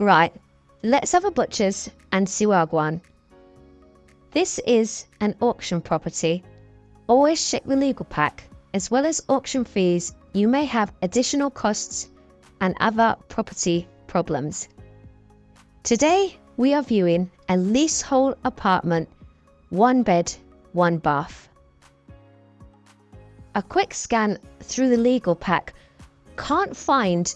Right, let's have a butcher's and see where I go on. This is an auction property. Always check the legal pack. As well as auction fees, you may have additional costs and other property problems. Today, we are viewing a leasehold apartment, 1 bed, 1 bath. A quick scan through the legal pack can't find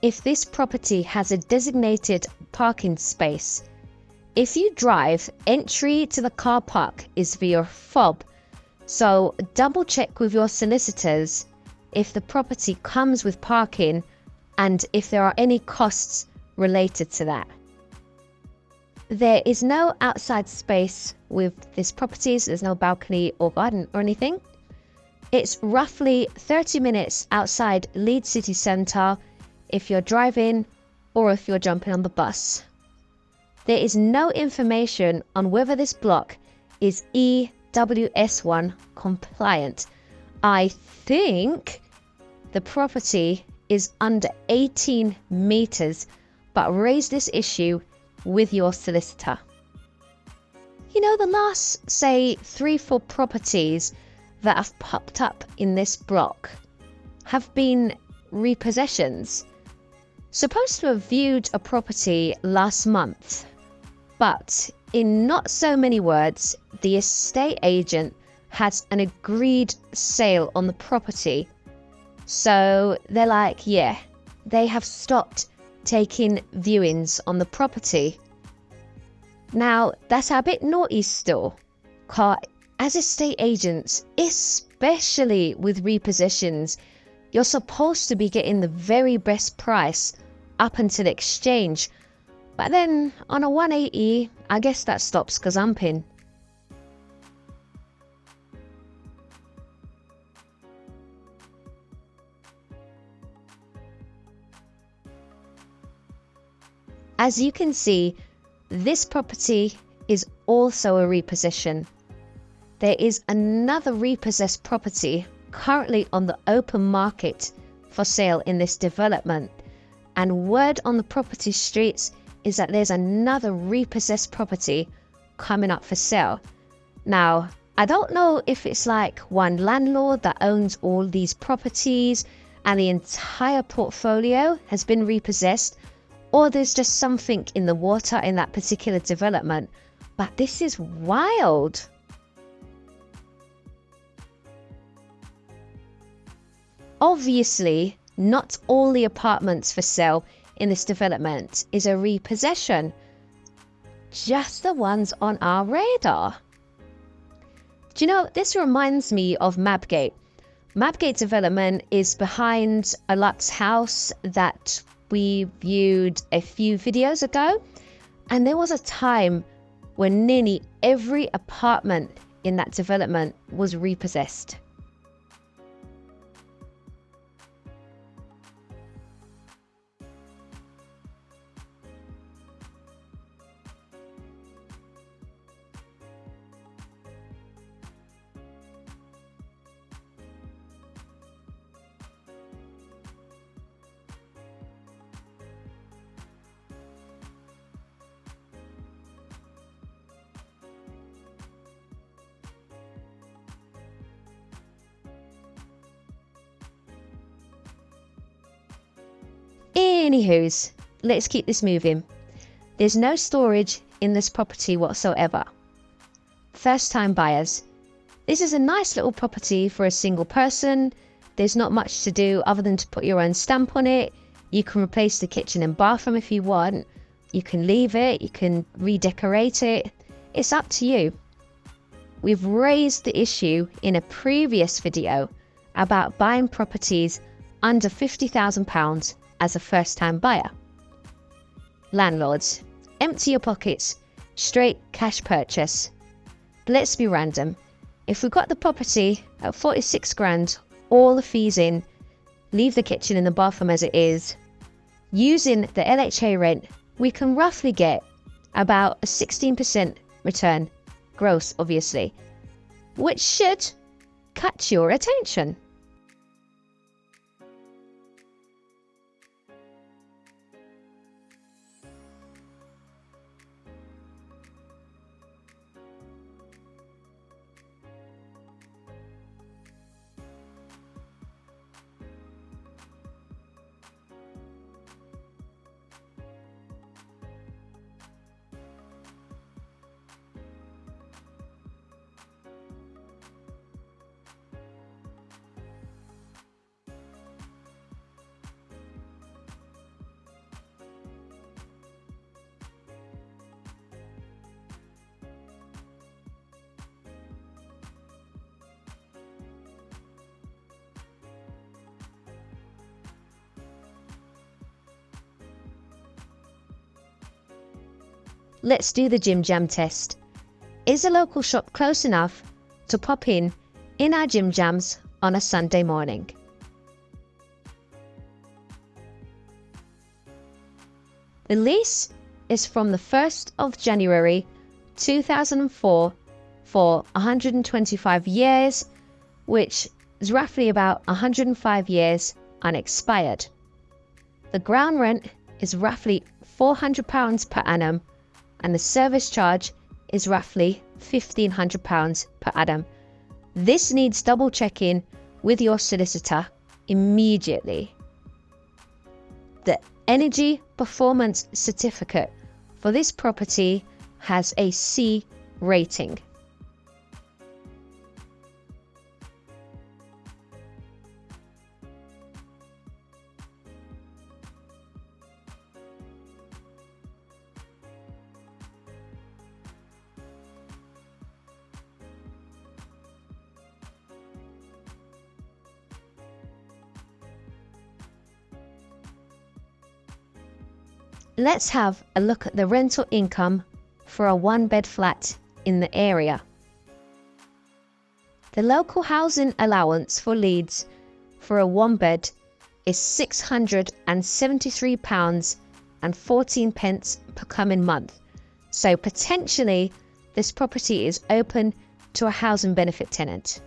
if this property has a designated parking space. If you drive, entry to the car park is via fob, so double check with your solicitors if the property comes with parking and if there are any costs related to that. There is no outside space with this property, so there's no balcony or garden or anything. It's roughly 30 minutes outside Leeds city centre if you're driving or if you're jumping on the bus. There is no information on whether this block is EWS1 compliant. I think the property is under 18 metres, but raise this issue with your solicitor. You know, the last, say, 3-4 properties that have popped up in this block have been repossessions. Supposed to have viewed a property last month, but in not so many words, the estate agent has an agreed sale on the property. So they're like, yeah, they have stopped taking viewings on the property. Now, that's a bit naughty still, because as estate agents, especially with repossessions, you're supposed to be getting the very best price up until exchange. But then on a 180, I guess that stops gazumping. As you can see, this property is also a repossession. There is another repossessed property currently on the open market for sale in this development, and word on the property streets is that there's another repossessed property coming up for sale. Now, I don't know if it's like one landlord that owns all these properties and the entire portfolio has been repossessed, or there's just something in the water in that particular development, but this is wild. Obviously, not all the apartments for sale in this development is a repossession, just the ones on our radar. Do you know, this reminds me of Mabgate. Mabgate development is behind a Lux house that we viewed a few videos ago, and there was a time when nearly every apartment in that development was repossessed. Anywho's, let's keep this moving. There's no storage in this property whatsoever. First time buyers. This is a nice little property for a single person. There's not much to do other than to put your own stamp on it. You can replace the kitchen and bathroom if you want. You can leave it, you can redecorate it. It's up to you. We've raised the issue in a previous video about buying properties under £50,000 as a first-time buyer. Landlords, empty your pockets, straight cash purchase. But let's be random. If we got the property at 46 grand, all the fees in, leave the kitchen and the bathroom as it is, using the LHA rent, we can roughly get about a 16% return, gross obviously, which should catch your attention. let's do the Jim Jam test. Is a local shop close enough to pop in our Jim Jams on a Sunday morning? The lease is from the 1st of January 2004 for 125 years, which is roughly about 105 years unexpired. The ground rent is roughly £400 per annum, and the service charge is roughly £1,500 per annum. This needs double checking with your solicitor immediately. The Energy Performance Certificate for this property has a C rating. Let's have a look at the rental income for a one-bed flat in the area. The local housing allowance for Leeds for a one-bed is £673.14 per coming month. So potentially this property is open to a housing benefit tenant.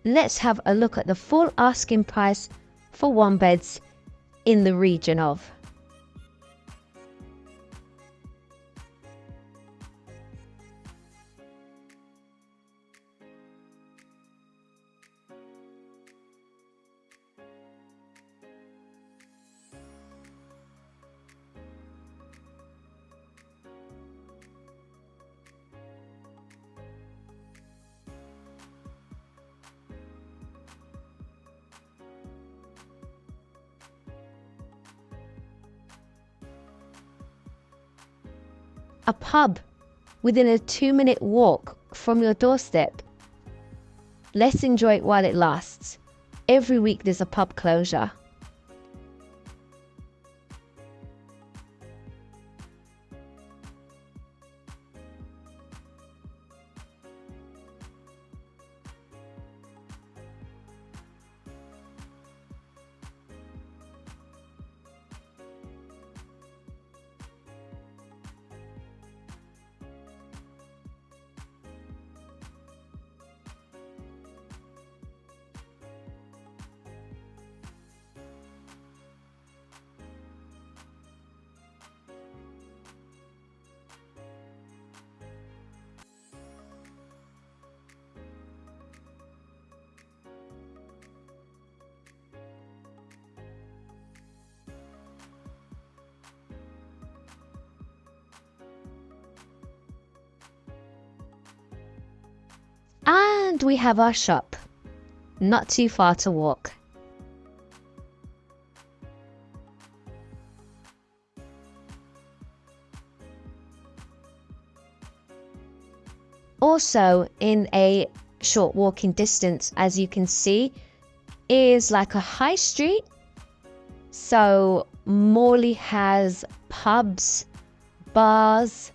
Let's have a look at the full asking price for one beds in the region of. A pub within a 2-minute walk from your doorstep. Let's enjoy it while it lasts. Every week there's a pub closure. And we have our shop, not too far to walk. Also in a short walking distance, as you can see, is like a high street. So Morley has pubs, bars,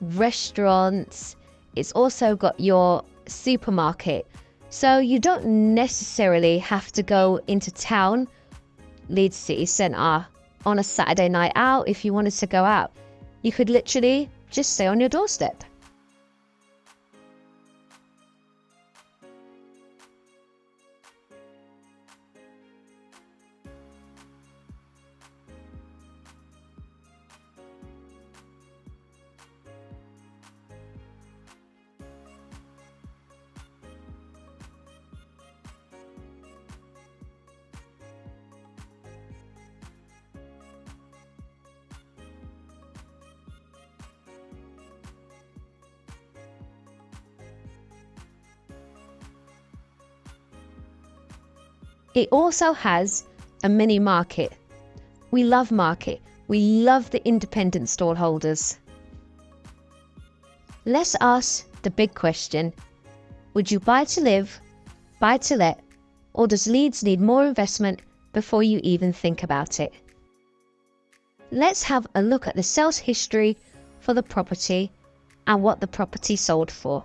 restaurants. It's also got your supermarket, so you don't necessarily have to go into town, Leeds city centre, on a Saturday night out. If you wanted to go out, you could literally just stay on your doorstep. It also has a mini market. We love market. We love the independent stallholders. Let's ask the big question. Would you buy to live, buy to let, or does Leeds need more investment before you even think about it? Let's have a look at the sales history for the property and what the property sold for.